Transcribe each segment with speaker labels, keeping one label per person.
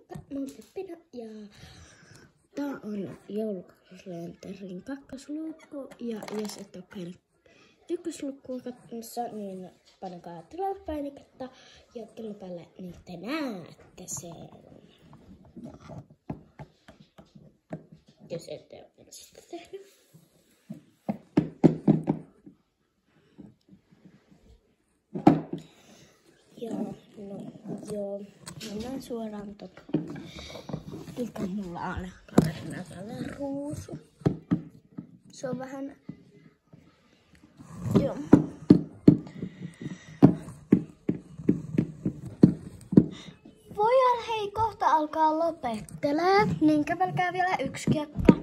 Speaker 1: Moikka, mä oon Peppina ja tää on joulukausilenterin kakkoslukku. Ja jos et oo käynyt ykköslukkuun katsomassa, niin painakaa tilauspainiketta ja kellon päälle, niin te näette sen. Jos ette oo vielä sitä tehnyt. Joo, mennään suoraan mikä mulla on kaverina tällainen ruusu. Se on vähän, joo. Voidaan hei kohta alkaa lopettelee, niin kävelkää vielä yksi kiekka.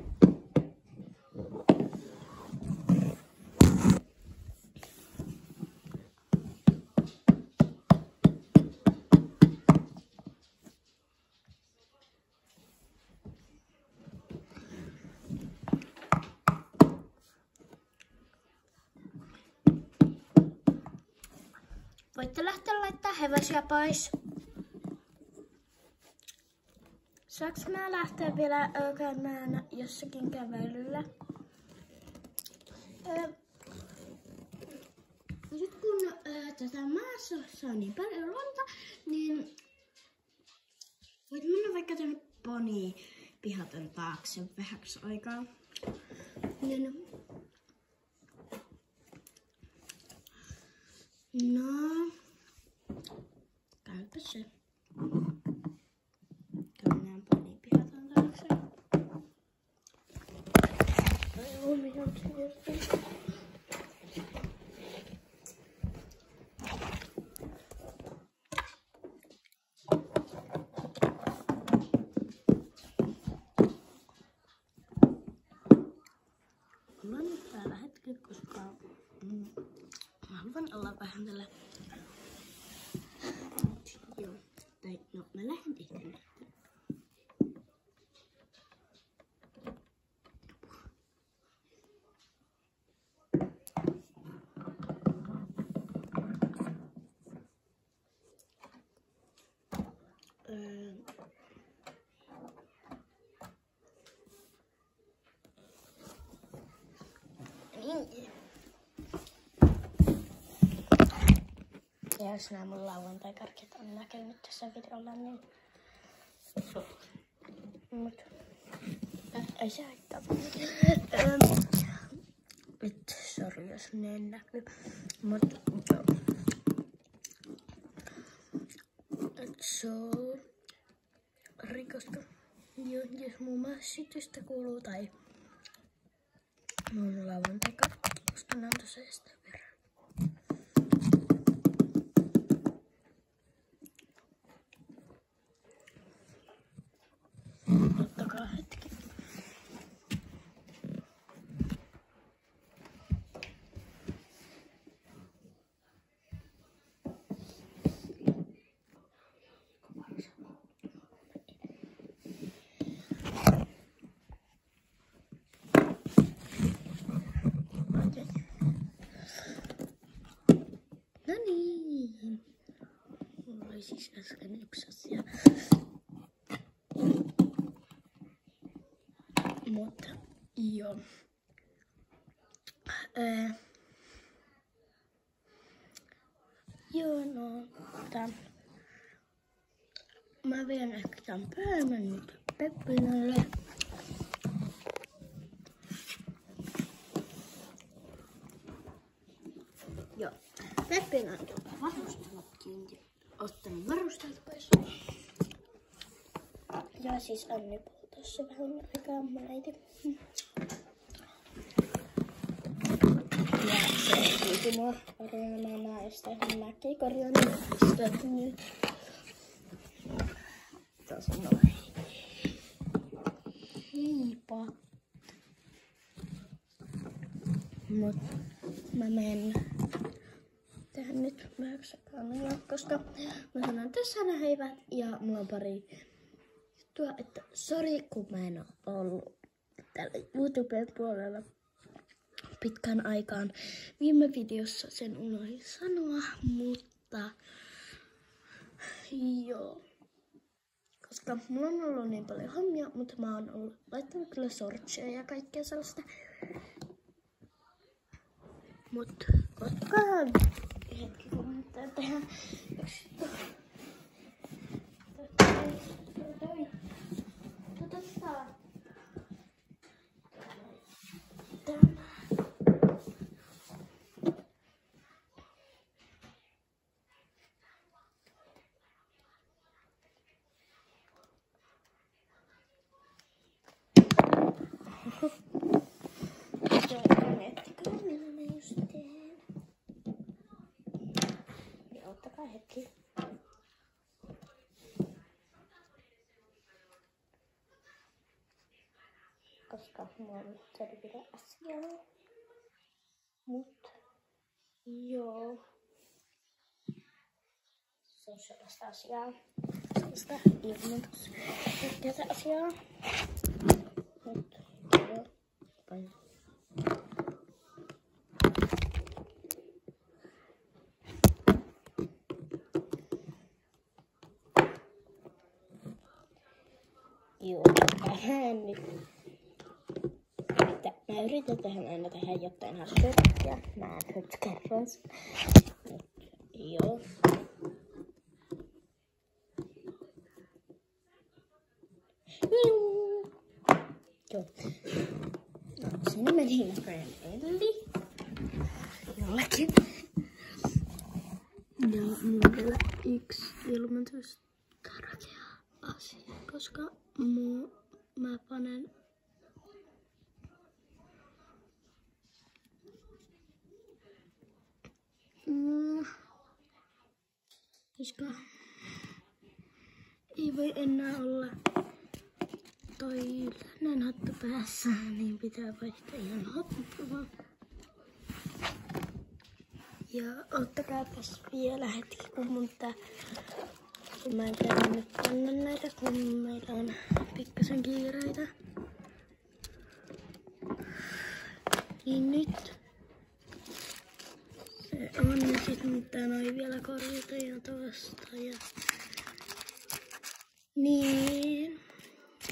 Speaker 1: Voitte lähteä laittaa hevosia pois. Saanko mä lähteä vielä käymään jossakin kävelyllä? Nyt kun tätä maassa on niin paljon lunta, niin voit mennä vaikka tänne ponipihaton taakse vähäksi aikaa. Niin, no, käypä se. Mennään ponipihaton taakse. Ollaan nyt täällä hetki, koska mä haluan olla vähän tällä. Joo, tai no mä lähden tehtämään. Ja jos nämä mun lauantai-karkit on näkynyt tässä videolla, niin mut ei se haittaa. Sori jos ne ei näkyy. Mut sori, koska jos mun mässitystä kuuluu tai mun lauantai-karkki, koska ne on tossa sitä verran. Ottakaa hetki. No niin. Mulla oli siis äsken yksi asia. Mutta joo. Joo, no mä vien ehkä tämän päivän nyt Peppinalle. Joo, Peppina on varustellut kiinni, ottanut varustelut pois. Ja siis Anni puhuu tossa vähän aikaa, mun äiti. Ja se pyysi mua korjaamaan naista, niin mäkin korjaan sitä nyt. Tuossa noin. Heippa. Mut mä menen tähän nyt vähäksi aikaa, koska mä sanon tässä nämä heivät ja mulla on pari juttua, että sori kun mä en oo ollut täällä YouTuben puolella pitkän aikaan. Viime videossa sen unohdin sanoa, mutta joo. koska mulla on ollut niin paljon hommia, mutta mä oon ollut laittanut kyllä sortseja ja kaikkea sellaista. Mut ottakaa hetki, kun mun pitää tehdä yksi juttu. Miettikää, millä mä just teen. Ja ottakaa hetki. Koska mulla on selvitä asiaa. Mut joo. Se on sellaista asiaa. Sellaista ilmoitusjärkeätä asiaa. Mut joo. Bye. Joo, tähän nyt. Mä yritän tähän aina tehdä jotain hauskaa. Mä nyt kerron sen. Joo. Joo. No, siinä meni näköjään Elli. Jollakin. Ja mulla on vielä yksi ilmoitus tärkeä asia, koska mä panen koska ei voi enää olla toi lännen hattu päässä, niin pitää vaihtaa ihan hattua. Ja ottakaapas vielä hetki, kun mun pitää. Mä en käydä nyt panna näitä, kun meillä on pikkasen kiireitä. Niin nyt se on ja sit mun pitää noin vielä korjata ja tosta ja niin.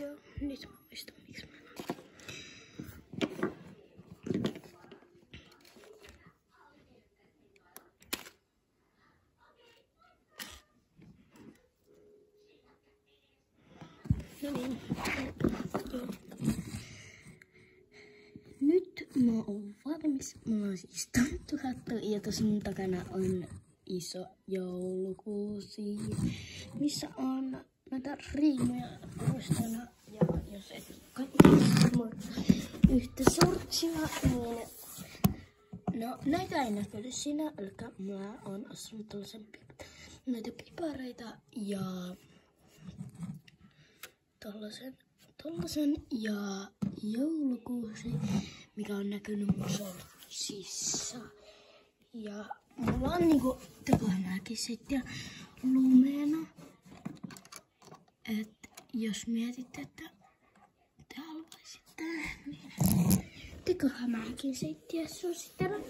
Speaker 1: Joo, nyt mä muistan miksi mä noin. No niin, joo. Nyt mä oon valmis. Mulla on siis tonttuhattu ja tossa mun takana on iso joulukuusi, missä on näitä riimuja muistana. Ja jos et katso mun yhtä sortsia, niin no näitä ei näkyy siinä, eli mä oon ostanut näitä pipareita ja tollasen ja joulukuusi, mikä on näkynyt mun sortsissa. Ja mulla on niinku tekonäkin sitten lumeena. Et jos mietitte, että te haluaisitte, niin tekohämähäkin seittiä suosittelen.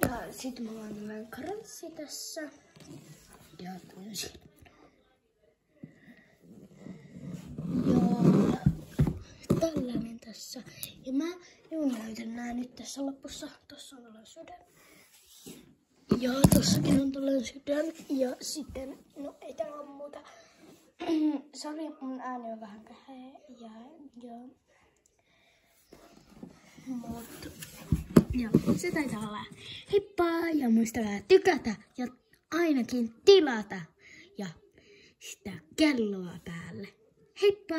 Speaker 1: Ja sit mulla on tämmönen kranssi tässä. Ja tämmösiä. Joo, tällainen tässä. Ja mä näytän nää nyt tässä lopussa. Tossa on tällainen sydän. Ja tossakin on tällainen sydän. Ja sitten, no ei täällä ole muuta. Sori, mun ääni on vähän käheä. Ja mut joo, se taitaa olla. Heippa ja muistakaa tykätä ja ainakin tilata. Ja sitä kelloa päälle. Heippa!